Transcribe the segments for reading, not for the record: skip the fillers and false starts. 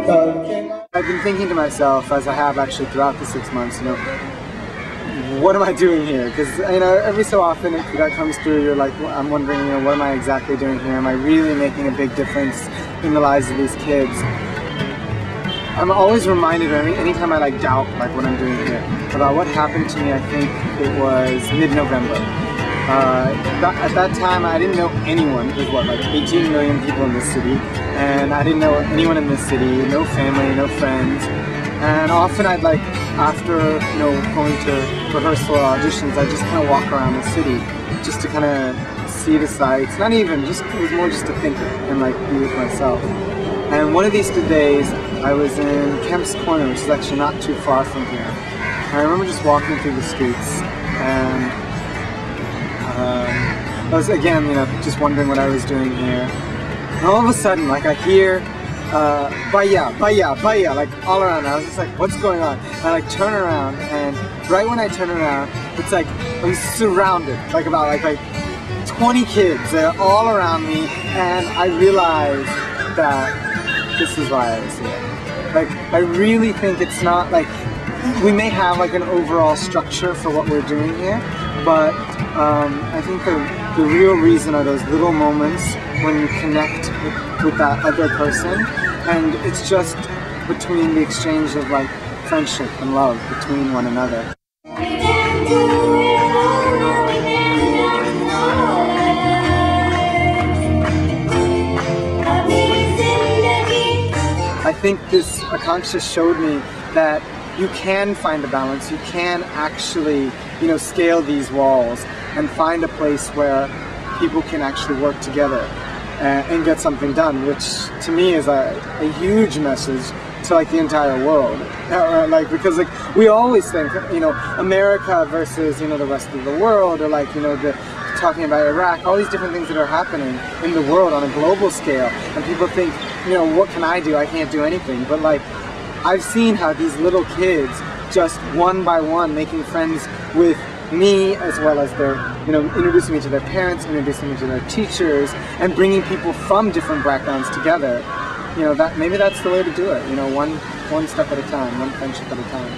I've been thinking to myself, as I have actually throughout the 6 months, what am I doing here? Because every so often that comes through, you're like, I'm wondering, what am I exactly doing here? Am I really making a big difference in the lives of these kids? I'm always reminded, anytime I doubt what I'm doing here, about what happened to me. I think it was mid-November. At that time, I didn't know anyone. It was 18 million people in this city, and I didn't know anyone in this city, no family, no friends. And often I'd after going to rehearsal or auditions, I'd just kind of walk around the city just to kind of see the sights. Not even, it was more just to think and be with myself. And one of these days, I was in Kemp's Corner, which is actually not too far from here. And I remember just walking through the streets, and I was again, just wondering what I was doing here. And all of a sudden, I hear Baya, Baya, Baya, all around. I was just what's going on? And I turn around, and right when I turn around, it's I'm surrounded, about 20 kids. They're all around me, and I realized that this is why I was here. I really think it's not we may have an overall structure for what we're doing here, but I think the real reason are those little moments when you connect with that other person, and it's just between the exchange of friendship and love between one another. I think this Akanksha showed me that you can find a balance, you can actually, scale these walls and find a place where people can actually work together and get something done, which to me is a huge message to the entire world. Because we always think, America versus, the rest of the world, or talking about Iraq, all these different things that are happening in the world on a global scale, and people think, what can I do? I can't do anything. But I've seen how these little kids, just one by one, making friends with me, as well as their, introducing me to their parents, introducing me to their teachers, and bringing people from different backgrounds together. Maybe that's the way to do it. One step at a time, one friendship at a time.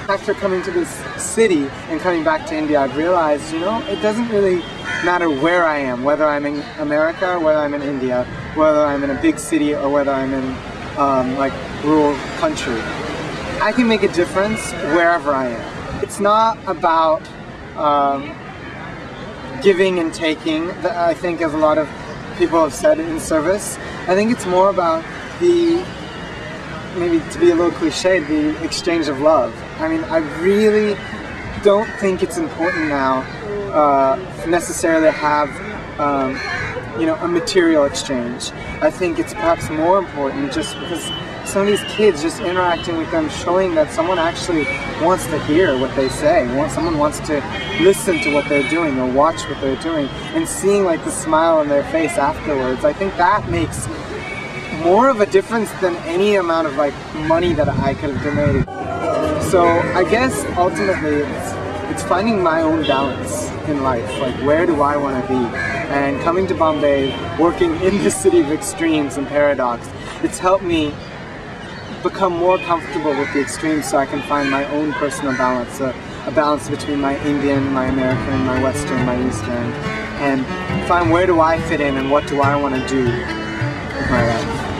After coming to this city and coming back to India, I've realized, it doesn't really matter where I am, whether I'm in America, whether I'm in India, whether I'm in a big city, or whether I'm in rural country. I can make a difference wherever I am. It's not about giving and taking, I think, as a lot of people have said, in service. I think it's more about maybe to be a little cliche, the exchange of love. I really don't think it's important now necessarily to have a material exchange. I think it's perhaps more important just because some of these kids, just interacting with them, showing that someone actually wants to hear what they say, someone wants to listen to what they're doing or watch what they're doing, and seeing the smile on their face afterwards. I think that makes more of a difference than any amount of money that I could have donated. So I guess ultimately it's finding my own balance in life. Where do I want to be? And coming to Bombay, working in the city of extremes and paradox, it's helped me become more comfortable with the extremes, so I can find my own personal balance, a balance between my Indian, my American, my Western, my Eastern, and find where do I fit in and what do I want to do with my life.